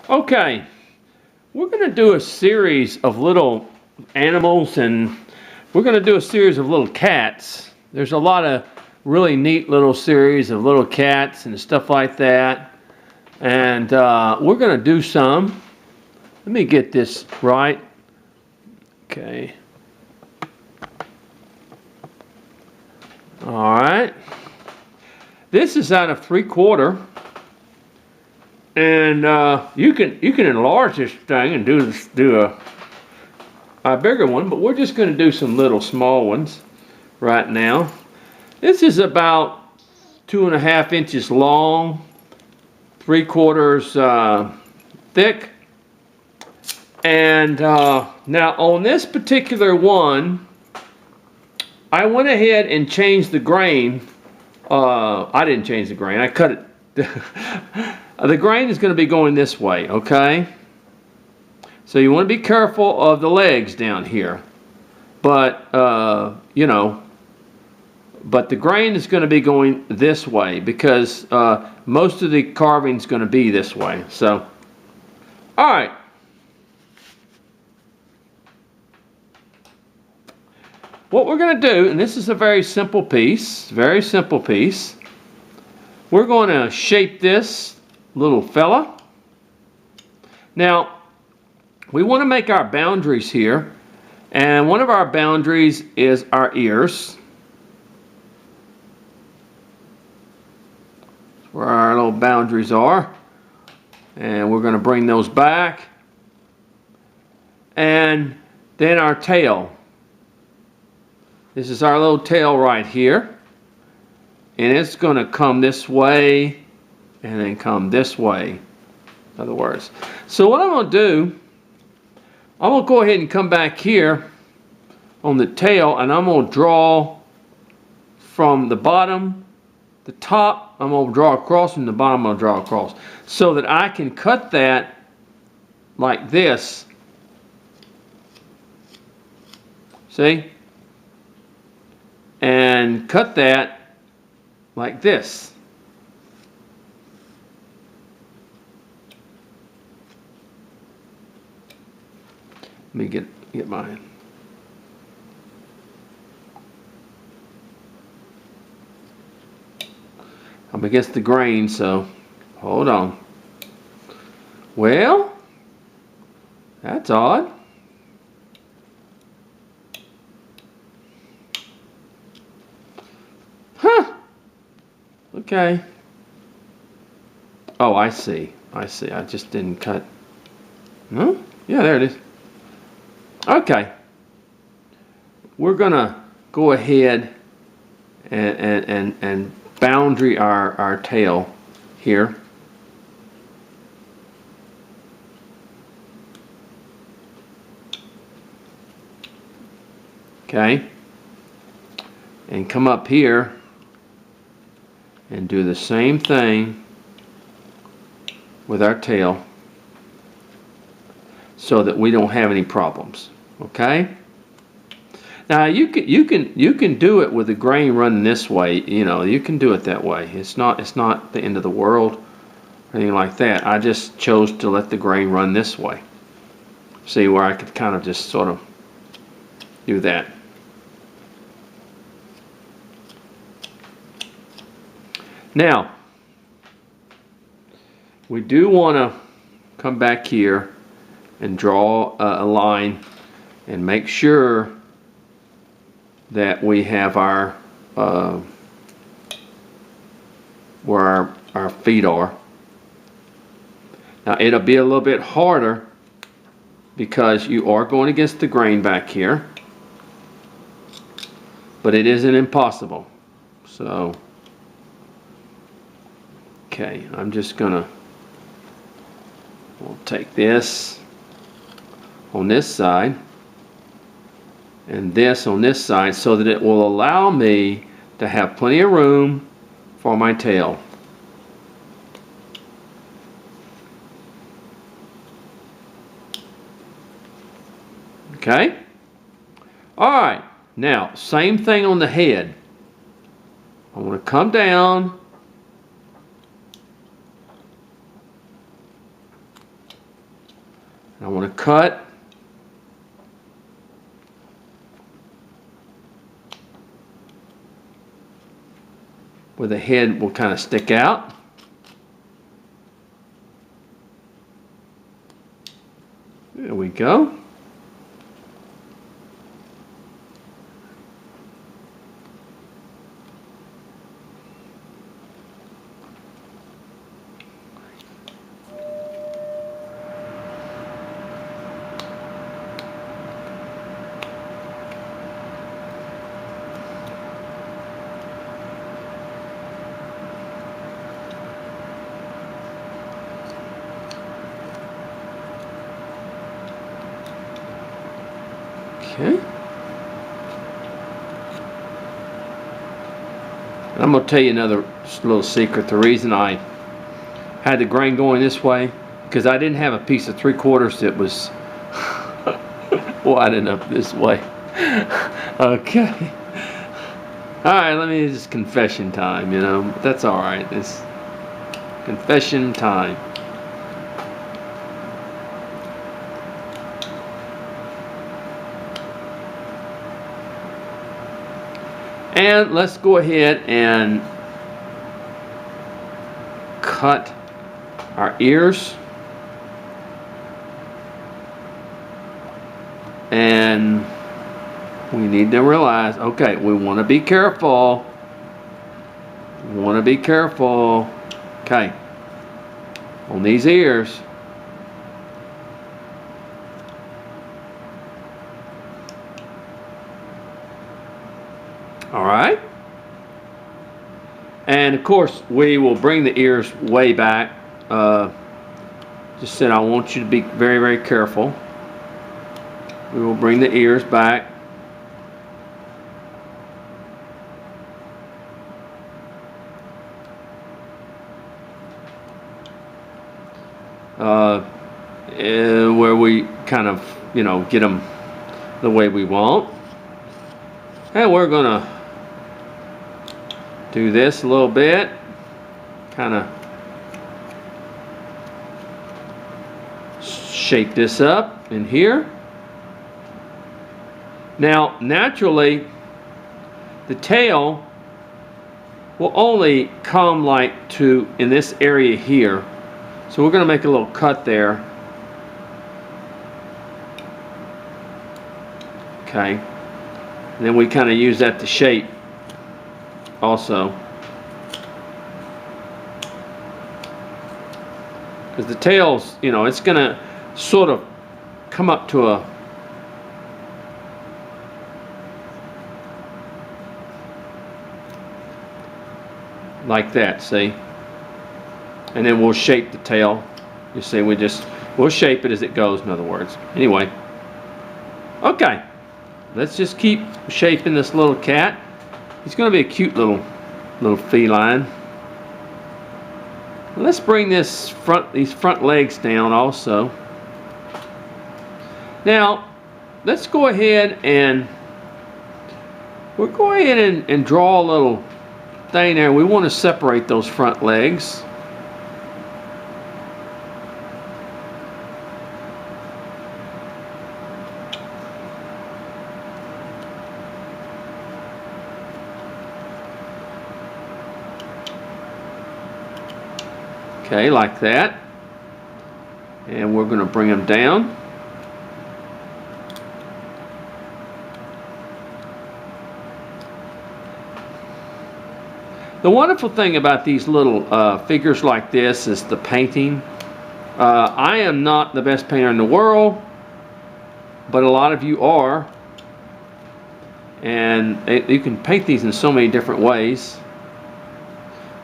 Okay, we're going to do a series of little animals, and we're going to do a series of little cats. There's a lot of really neat little series of little cats and stuff like that. And we're going to do some. Let me get this right. Okay. All right. This is out of 3/4. And you can enlarge this thing and do a bigger one, but we're just going to do some little small ones right now. This is about 2.5 inches long, 3/4 thick. And now on this particular one, I went ahead and changed the grain. I didn't change the grain. I cut it. The grain is going to be going this way, okay? So you want to be careful of the legs down here. But, you know, but the grain is going to be going this way because most of the carving is going to be this way. So, all right. What we're going to do, and this is a very simple piece, we're going to shape this little fella. Now, we want to make our boundaries here, and one of our boundaries is our ears. That's where our little boundaries are, and we're going to bring those back. And then our tail. This is our little tail right here, and it's going to come this way and then come this way, in other words. So what I'm going to do, I'm going to go ahead and come back here on the tail, and I'm going to draw from the bottom, the top, I'm going to draw across, and the bottom I'm going to draw across, so that I can cut that like this. See? And cut that like this. Let me get mine. I'm against the grain, so hold on. Well, that's odd. Huh. Okay. Oh, I see. I just didn't cut. No? Yeah, there it is. Okay. We're going to go ahead and boundary our tail here. Okay. And come up here and do the same thing with our tail so that we don't have any problems. Okay? Now you can do it with the grain running this way, you know, you can do it that way. It's not the end of the world or anything like that. I just chose to let the grain run this way. See where I could kind of just sort of do that. Now, we do want to come back here and draw a line and make sure that we have our where our feet are. Now it'll be a little bit harder because you are going against the grain back here, but it isn't impossible. So okay, I'm just gonna, we'll take this on this side and this on this side so that it will allow me to have plenty of room for my tail. Okay? Alright, now same thing on the head. I want to come down I want to cut. Where the head will kind of stick out. There we go. Okay. I'm going to tell you another little secret. The reason I had the grain going this way, because I didn't have a piece of 3/4 that was wide enough this way. Okay. Alright, let me just confession time, you know. That's alright. It's confession time. And let's go ahead and cut our ears. And we need to realize, okay, we want to be careful. We want to be careful. Okay. On these ears. All right. And of course, we will bring the ears way back. Just said I want you to be very, very careful. We will bring the ears back. Where we kind of, you know, get them the way we want. And we're gonna do this a little bit, kind of shape this up in here. Now, naturally, the tail will only come like to in this area here. So we're going to make a little cut there. Okay. And then we kind of use that to shape also. Because the tail's, you know, it's going to sort of come up to a like that, see? And then we'll shape the tail. You see, we'll shape it as it goes, in other words. Anyway. Okay. Let's just keep shaping this little cat. He's going to be a cute little feline. Let's bring these front legs down also. Now, let's go ahead and we'll go ahead and draw a little thing there. We want to separate those front legs. Okay, like that. And we're going to bring them down. The wonderful thing about these little figures like this is the painting. I am not the best painter in the world, but a lot of you are. And you can paint these in so many different ways.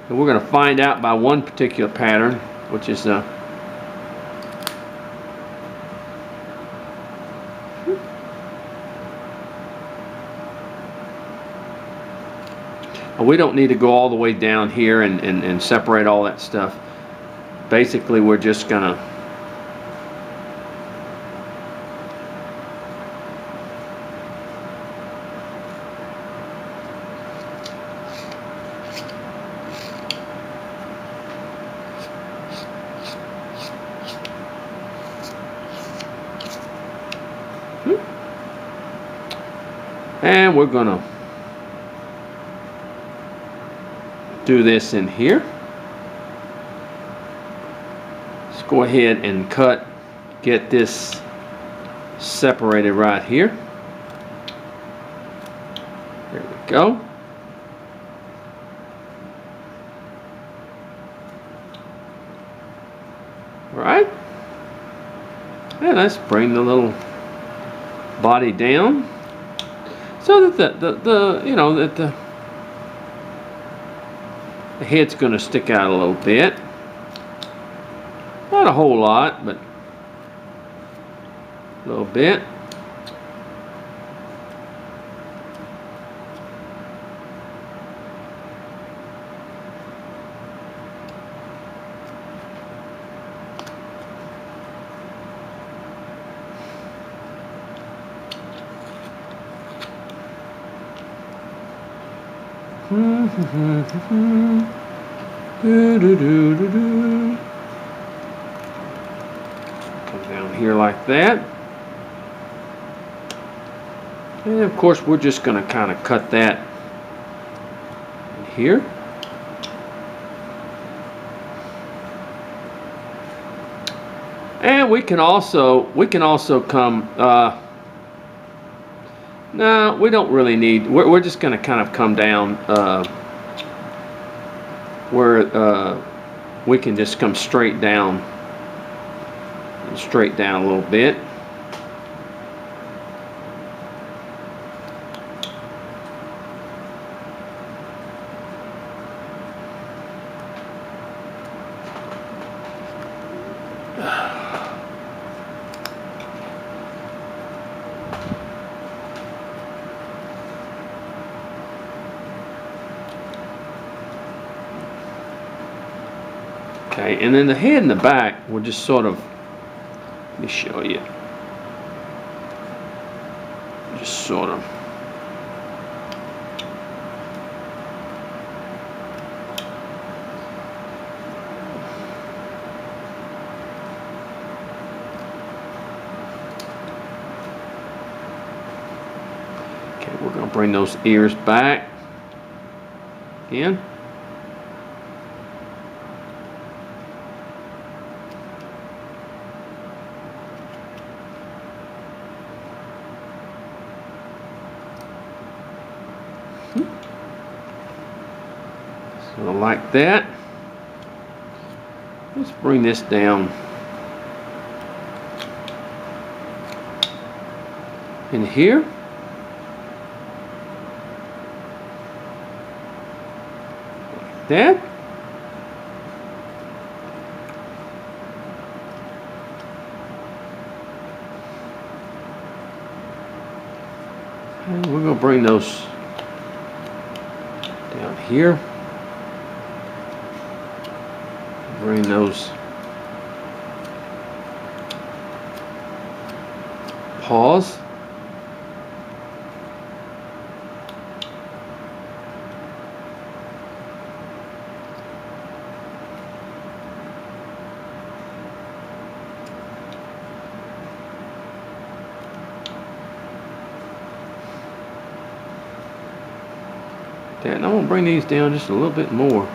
And we're going to find out by one particular pattern, which is we don't need to go all the way down here and separate all that stuff. Basically, we're just going to And we're gonna do this in here. Let's go ahead and get this separated right here. There we go. Right? And let's bring the little body down so that the head's going to stick out a little bit. Not a whole lot, but a little bit. Come down here like that. And of course we're just going to kind of cut that in here. And we can also come no, we don't really need, we're just going to kind of come down where we can just come straight down a little bit. Okay, and then the head and the back, we'll just sort of, let me show you. Just sort of. Okay, we're going to bring those ears back again. So like that. Let's bring this down in here. Like that. And we're going to bring those down here. Bring those paws. And I'm going to bring these down just a little bit more.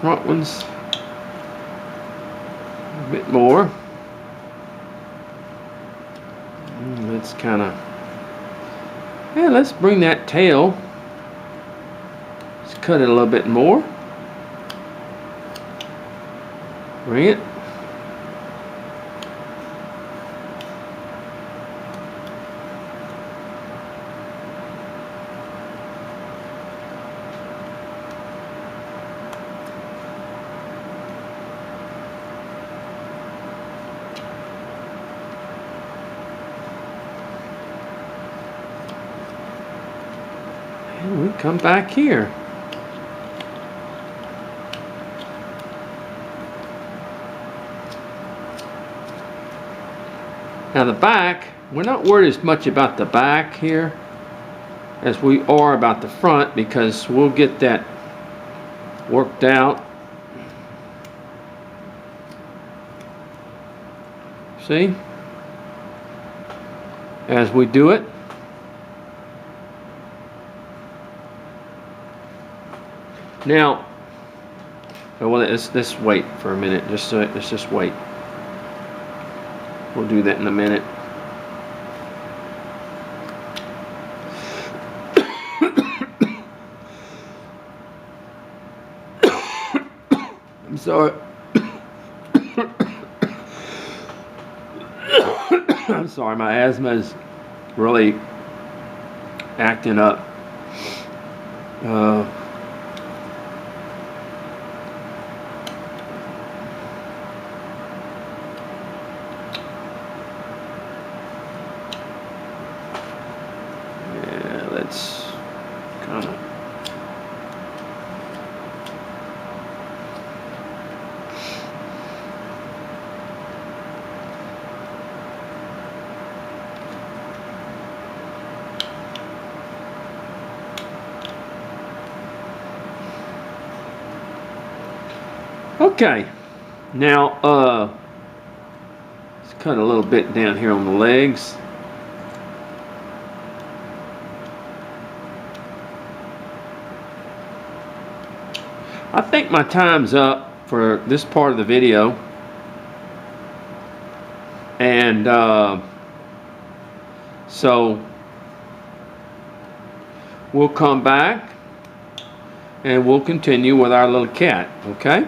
Front ones a bit more. And let's kind of, yeah, let's bring that tail, let's cut it a little bit more. Bring it. And we come back here. Now the back, we're not worried as much about the back here as we are about the front, because we'll get that worked out. See? As we do it. Now, well, let's wait for a minute. Let's just wait. We'll do that in a minute. I'm sorry. I'm sorry, my asthma is really acting up. Yeah, let's kind of. Okay, now let's cut a little bit down here on the legs. I think my time's up for this part of the video, and so we'll come back and we'll continue with our little cat, okay?